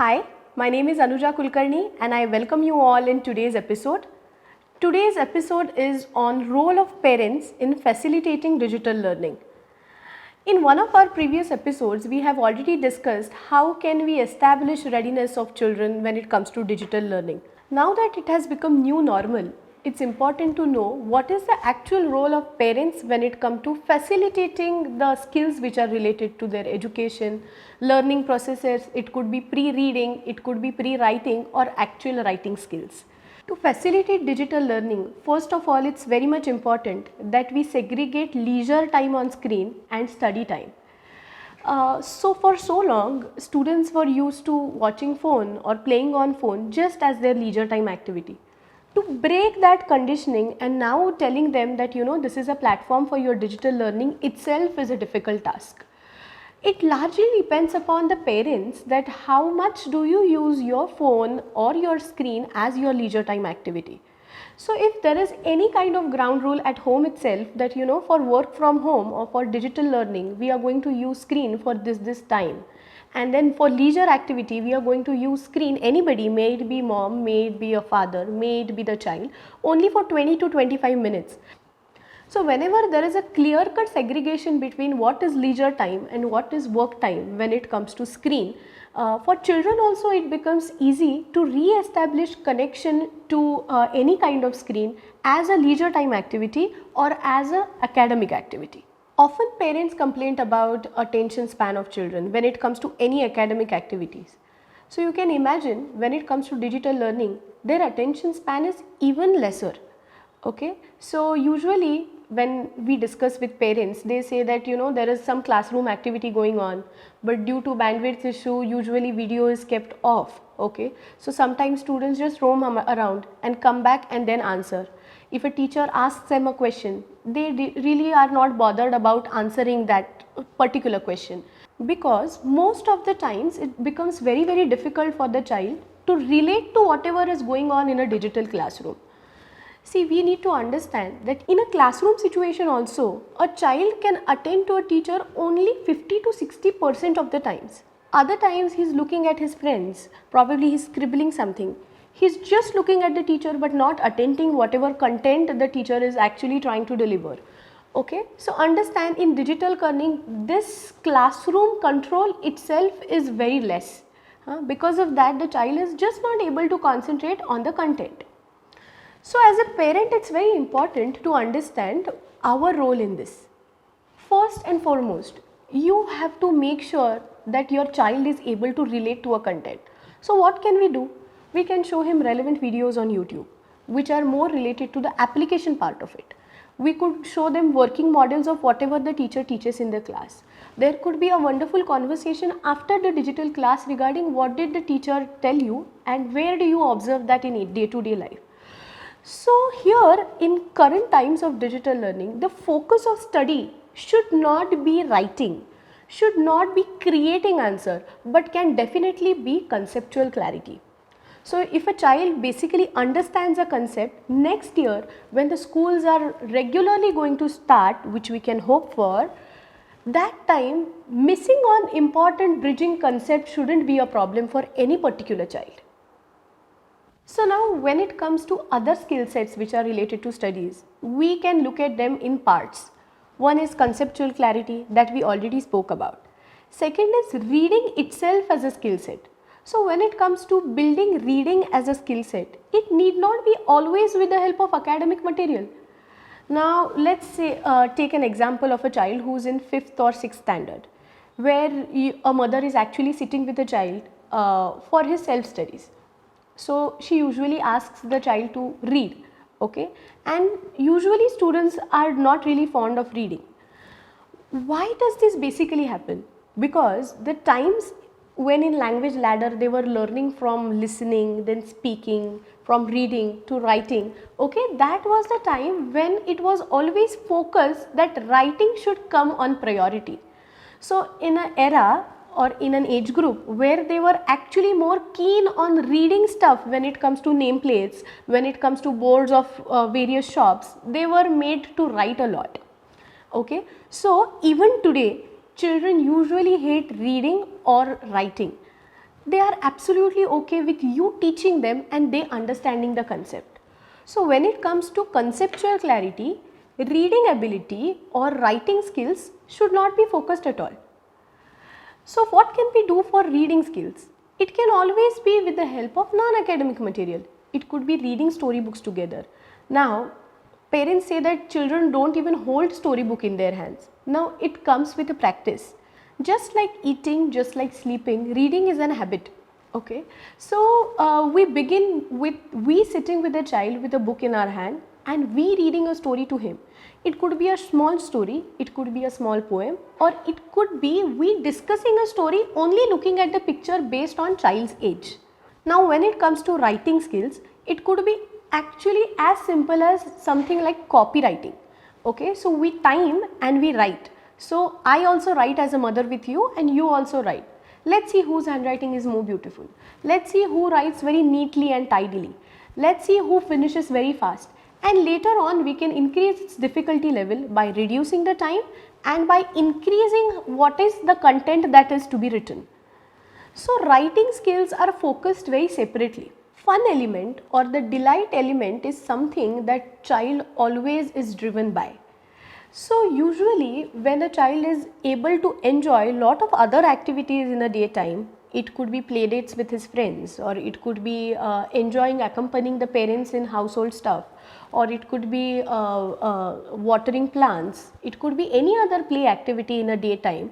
Hi, my name is Anuja Kulkarni and I welcome you all in today's episode. Today's episode is on role of parents in facilitating digital learning. In one of our previous episodes, we have already discussed how can we establish readiness of children when it comes to digital learning. Now that it has become new normal, it's important to know what is the actual role of parents when it comes to facilitating the skills which are related to their education, learning processes. It could be pre-reading, it could be pre-writing or actual writing skills. To facilitate digital learning, first of all, it's very much important that we segregate leisure time on screen and study time. So for so long, students were used to watching phone or playing on phone just as their leisure time activity. To break that conditioning and now telling them that this is a platform for your digital learning itself is a difficult task. It largely depends upon the parents that how much do you use your phone or your screen as your leisure time activity. So if there is any kind of ground rule at home itself that for work from home or for digital learning we are going to use screen for this time, and then for leisure activity we are going to use screen, anybody, may it be mom, may it be a father, may it be the child, only for 20 to 25 minutes. So whenever there is a clear cut segregation between what is leisure time and what is work time when it comes to screen, for children also it becomes easy to re-establish connection to any kind of screen as a leisure time activity or as a academic activity. Often parents complain about attention span of children when it comes to any academic activities. So you can imagine when it comes to digital learning, their attention span is even lesser. Okay, so usually when we discuss with parents, they say that there is some classroom activity going on, but due to bandwidth issue usually video is kept off. Okay, so sometimes students just roam around and come back and then answer. If a teacher asks them a question, they really are not bothered about answering that particular question, because most of the times it becomes very difficult for the child to relate to whatever is going on in a digital classroom. See, we need to understand that in a classroom situation also, a child can attend to a teacher only 50 to 60% of the times. Other times he is looking at his friends, probably he is scribbling something. He is just looking at the teacher but not attending whatever content the teacher is actually trying to deliver. Okay, so understand, in digital learning this classroom control itself is very less. Because of that the child is just not able to concentrate on the content. So as a parent, it's very important to understand our role in this. First and foremost, you have to make sure that your child is able to relate to a content. So what can we do? We can show him relevant videos on YouTube, which are more related to the application part of it. We could show them working models of whatever the teacher teaches in the class. There could be a wonderful conversation after the digital class regarding what did the teacher tell you and where do you observe that in day-to-day life. So here in current times of digital learning, the focus of study should not be writing, should not be creating answer, but can definitely be conceptual clarity. So if a child basically understands a concept, next year when the schools are regularly going to start, which we can hope for, that time missing on important bridging concept shouldn't be a problem for any particular child. So now when it comes to other skill sets which are related to studies, we can look at them in parts. One is conceptual clarity that we already spoke about. Second is reading itself as a skill set. So when it comes to building reading as a skill set, it need not be always with the help of academic material. Now let's say take an example of a child who is in 5th or 6th standard, where a mother is actually sitting with a child for his self studies. So she usually asks the child to read, okay, and usually students are not really fond of reading. Why does this basically happen? Because the times when in language ladder they were learning from listening, then speaking, from reading to writing, okay, that was the time when it was always focused that writing should come on priority. So in an era or in an age group where they were actually more keen on reading stuff when it comes to nameplates, when it comes to boards of various shops, they were made to write a lot. Okay, so even today children usually hate reading or writing. they are absolutely okay with you teaching them and they understanding the concept. So when it comes to conceptual clarity, reading ability or writing skills should not be focused at all. So what can we do for reading skills? It can always be with the help of non-academic material. It could be reading storybooks together. Now, parents say that children don't even hold storybook in their hands. Now, it comes with a practice. Just like eating, just like sleeping, reading is an habit. Okay, so we begin with we sitting with a child with a book in our hand and we reading a story to him. It could be a small story, it could be a small poem, or it could be we discussing a story only looking at the picture based on child's age. Now when it comes to writing skills, it could be actually as simple as something like copywriting. Okay, so we time and we write. So I also write as a mother with you and you also write. Let's see whose handwriting is more beautiful. Let's see who writes very neatly and tidily. Let's see who finishes very fast. And later on we can increase its difficulty level by reducing the time and by increasing what is the content that is to be written. So writing skills are focused very separately. Fun element or the delight element is something that child always is driven by. So usually when a child is able to enjoy lot of other activities in a daytime, it could be play dates with his friends, or it could be enjoying accompanying the parents in household stuff, or it could be watering plants, it could be any other play activity in a daytime,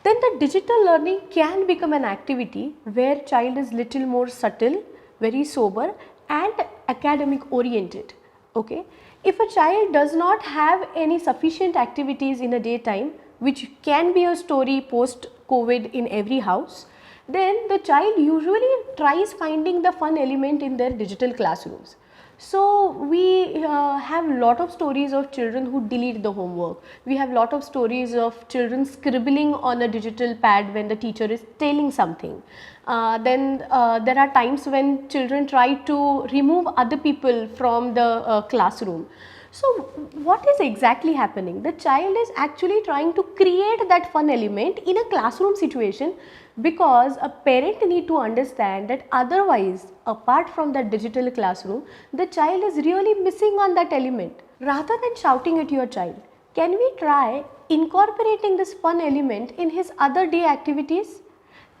then the digital learning can become an activity where child is little more subtle, very sober and academic oriented. Okay. If a child does not have any sufficient activities in a daytime, which can be a story post COVID in every house, then the child usually tries finding the fun element in their digital classrooms. So we have lot of stories of children who delete the homework. We have lot of stories of children scribbling on a digital pad when the teacher is telling something. Then there are times when children try to remove other people from the classroom. So what is exactly happening? The child is actually trying to create that fun element in a classroom situation, because a parent need to understand that otherwise, apart from that digital classroom, the child is really missing on that element. Rather than shouting at your child, can we try incorporating this fun element in his other day activities?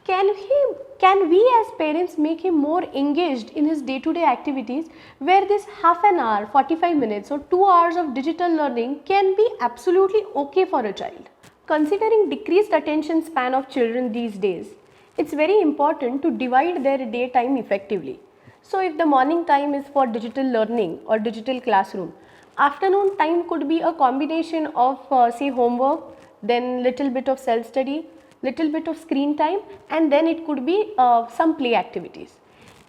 Can we as parents make him more engaged in his day-to-day activities, where this half an hour, 45 minutes or 2 hours of digital learning can be absolutely okay for a child? Considering decreased attention span of children these days, it's very important to divide their daytime effectively. So if the morning time is for digital learning or digital classroom, afternoon time could be a combination of say homework, then little bit of self-study, little bit of screen time, and then it could be some play activities.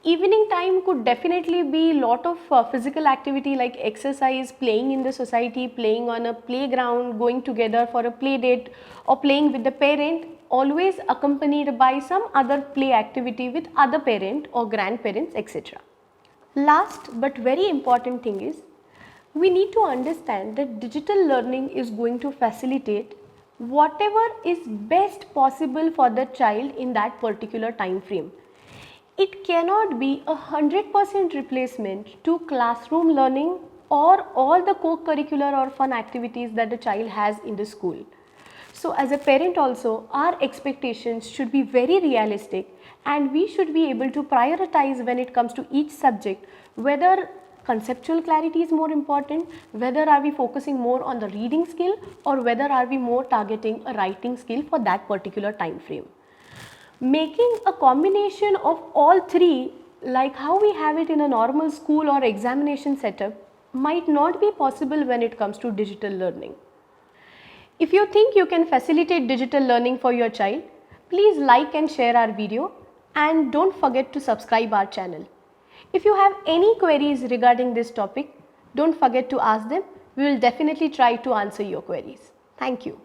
Evening time could definitely be lot of physical activity like exercise, playing in the society, playing on a playground, going together for a play date, or playing with the parent, always accompanied by some other play activity with other parent or grandparents, etc. Last but very important thing is, we need to understand that digital learning is going to facilitate whatever is best possible for the child in that particular time frame. It cannot be 100% replacement to classroom learning or all the co-curricular or fun activities that the child has in the school. So as a parent also, our expectations should be very realistic, and we should be able to prioritize when it comes to each subject, whether conceptual clarity is more important, whether are we focusing more on the reading skill, or whether are we more targeting a writing skill for that particular time frame. Making a combination of all three, like how we have it in a normal school or examination setup, might not be possible when it comes to digital learning. If you think you can facilitate digital learning for your child, please like and share our video, and don't forget to subscribe our channel. If you have any queries regarding this topic, don't forget to ask them. We will definitely try to answer your queries. Thank you.